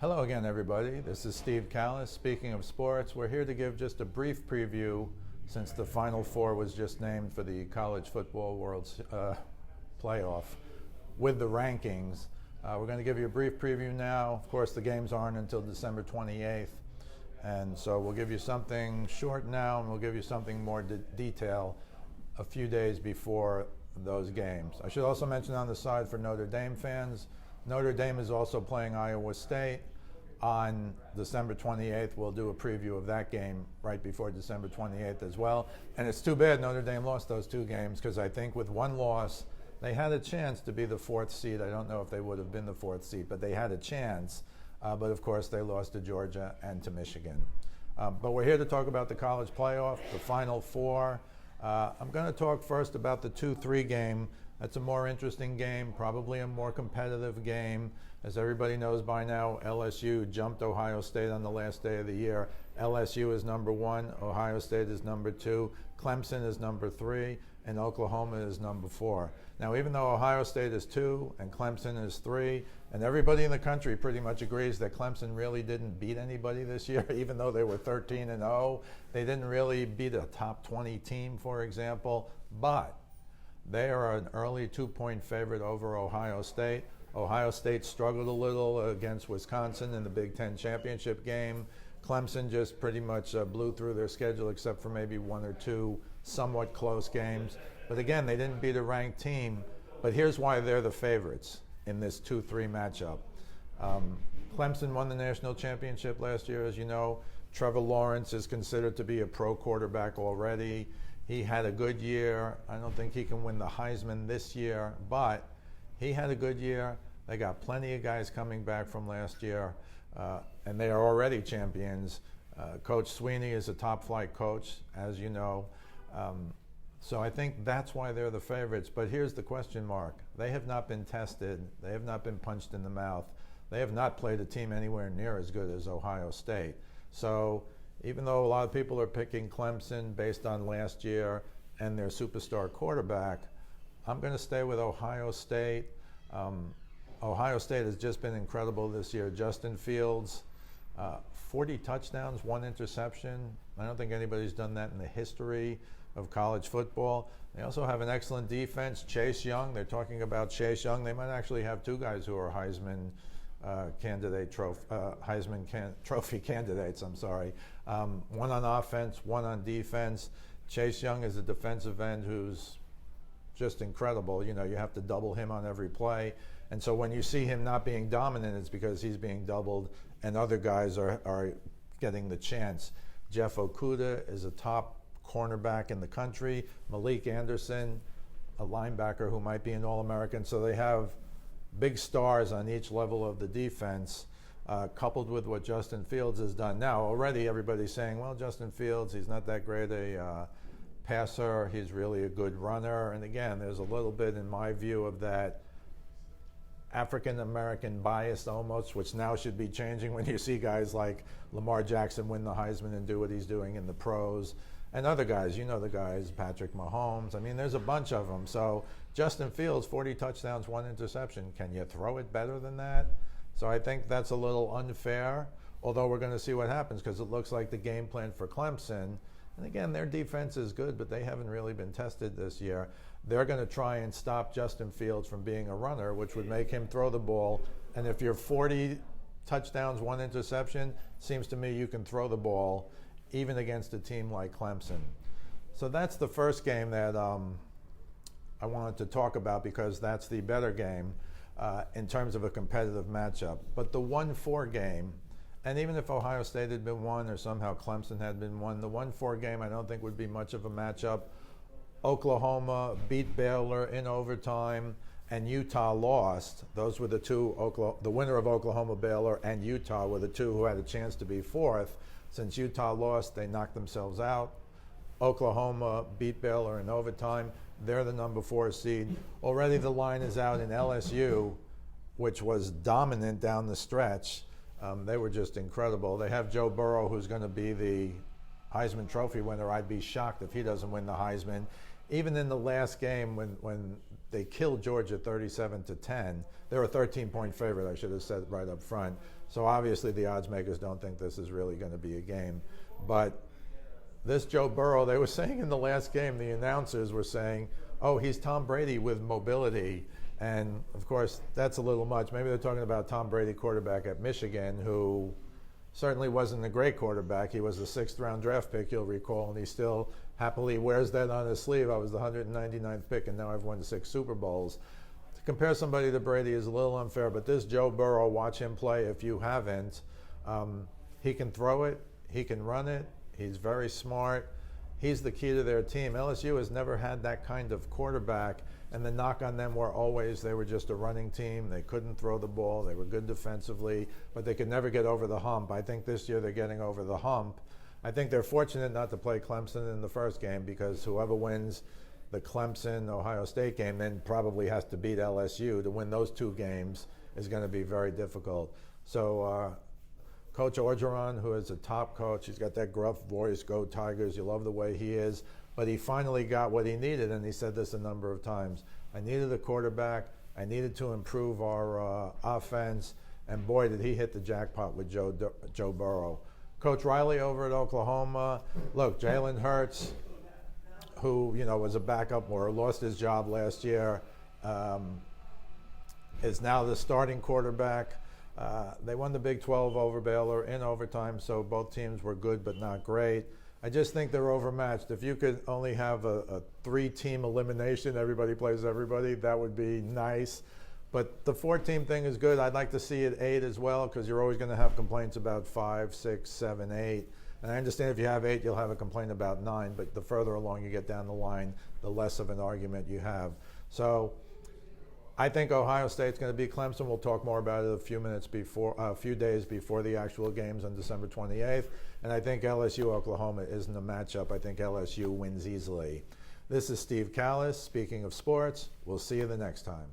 Hello again, everybody. This is Steve Kallas. Speaking of sports, we're here to give just a brief preview since the Final Four was just named for the College Football World's playoff with the rankings. We're going to give you a brief preview now. Of course, the games aren't until December 28th, and so we'll give you something short now, and we'll give you something more detail a few days before those games. I should also mention on the side for Notre Dame fans, Notre Dame is also playing Iowa State on December 28th. We'll do a preview of that game right before December 28th as well. And it's too bad Notre Dame lost those two games, because I think with one loss, they had a chance to be the fourth seed. I don't know if they would have been the fourth seed, but they had a chance. But of course, they lost to Georgia and to Michigan. But we're here to talk about the college playoff, the Final Four. I'm going to talk first about the 2-3 game. That's a more interesting game, probably a more competitive game. As everybody knows by now, LSU jumped Ohio State on the last day of the year. LSU is number 1, Ohio State is number 2, Clemson is number 3, and Oklahoma is number 4. Now, even though Ohio State is 2 and Clemson is 3, and everybody in the country pretty much agrees that Clemson really didn't beat anybody this year, even though they were 13-0, they didn't really beat a top 20 team, for example, but they are an early 2-point favorite over Ohio State. Ohio State struggled a little against Wisconsin in the Big Ten championship game. Clemson just pretty much blew through their schedule except for maybe one or two somewhat close games. But again, they didn't beat a ranked team. But here's why they're the favorites in this 2-3 matchup. Clemson won the national championship last year, as you know. Trevor Lawrence is considered to be a pro quarterback already. He had a good year. I don't think he can win the Heisman this year, but he had a good year. They got plenty of guys coming back from last year, and they are already champions. Coach Sweeney is a top-flight coach, as you know. So I think that's why they're the favorites. But here's the question mark. They have not been tested. They have not been punched in the mouth. They have not played a team anywhere near as good as Ohio State. So even though a lot of people are picking Clemson based on last year and their superstar quarterback, I'm going to stay with Ohio State. Ohio State has just been incredible this year. Justin Fields, 40 touchdowns, 1 interception. I don't think anybody's done that in the history of college football. They also have an excellent defense. Chase Young, they're talking about Chase Young. They might actually have 2 guys who are Heisman Trophy candidates. I'm sorry. One on offense, one on defense. Chase Young is a defensive end who's just incredible. You know, you have to double him on every play. And so when you see him not being dominant, it's because he's being doubled and other guys are getting the chance. Jeff Okudah is a top cornerback in the country. Malik Anderson, a linebacker who might be an All-American. So they have big stars on each level of the defense, coupled with what Justin Fields has done. Now, already everybody's saying, well, Justin Fields, he's not that great a passer. He's really a good runner. And again, there's a little bit, in my view, of that African-American bias almost, which now should be changing when you see guys like Lamar Jackson win the Heisman and do what he's doing in the pros. And other guys, you know the guys, Patrick Mahomes. I mean, there's a bunch of them. So Justin Fields, 40 touchdowns, 1 interception. Can you throw it better than that? So I think that's a little unfair, although we're going to see what happens, because it looks like the game plan for Clemson, and again, their defense is good, but they haven't really been tested this year. They're going to try and stop Justin Fields from being a runner, which would make him throw the ball. And if you're 40 touchdowns, 1 interception, it seems to me you can throw the ball even against a team like Clemson. So that's the first game that I wanted to talk about, because that's the better game in terms of a competitive matchup. But the 1-4 game, and even if Ohio State had been 1 or somehow Clemson had been 1, the 1-4 game I don't think would be much of a matchup. Oklahoma beat Baylor in overtime, and Utah lost. Those were the two, the winner of Oklahoma, Baylor, and Utah were the 2 who had a chance to be 4th. Since Utah lost, they knocked themselves out. Oklahoma beat Baylor in overtime. They're the number 4 seed. Already the line is out in LSU, which was dominant down the stretch. They were just incredible. They have Joe Burrow, who's going to be the Heisman Trophy winner. I'd be shocked if he doesn't win the Heisman. Even in the last game, when they killed Georgia 37-10. They're a 13-point favorite, I should have said right up front. So obviously the odds makers don't think this is really going to be a game. But this Joe Burrow, they were saying in the last game, the announcers were saying, oh, he's Tom Brady with mobility. And of course, that's a little much. Maybe they're talking about Tom Brady, quarterback at Michigan, who certainly wasn't a great quarterback. He was a 6th-round draft pick, you'll recall, and he still happily wears that on his sleeve. I was the 199th pick, and now I've won 6 Super Bowls. To compare somebody to Brady is a little unfair, but this Joe Burrow, watch him play if you haven't. He can throw it. He can run it. He's very smart. He's the key to their team. LSU has never had that kind of quarterback, and the knock on them were always they were just a running team. They couldn't throw the ball. They were good defensively, but they could never get over the hump. I think this year they're getting over the hump. I think they're fortunate not to play Clemson in the first game, because whoever wins the Clemson-Ohio State game then probably has to beat LSU. To win those 2 games is going to be very difficult. So Coach Orgeron, who is a top coach, he's got that gruff voice, go Tigers, you love the way he is, but he finally got what he needed, and he said this a number of times. I needed a quarterback, I needed to improve our offense, and boy, did he hit the jackpot with Joe Burrow. Coach Riley over at Oklahoma, look, Jalen Hurts, who was a backup or lost his job last year, is now the starting quarterback. They won the Big 12 over Baylor in overtime, so both teams were good but not great. I just think they're overmatched. If you could only have a 3-team elimination, everybody plays everybody, that would be nice. But the 4-team thing is good. I'd like to see it 8 as well, because you're always going to have complaints about 5, 6, 7, 8. And I understand if you have 8, you'll have a complaint about 9, but the further along you get down the line, the less of an argument you have. So I think Ohio State's going to beat Clemson. We'll talk more about it a few days before the actual games on December 28th. And I think LSU-Oklahoma isn't a matchup. I think LSU wins easily. This is Steve Kallas, speaking of sports. We'll see you the next time.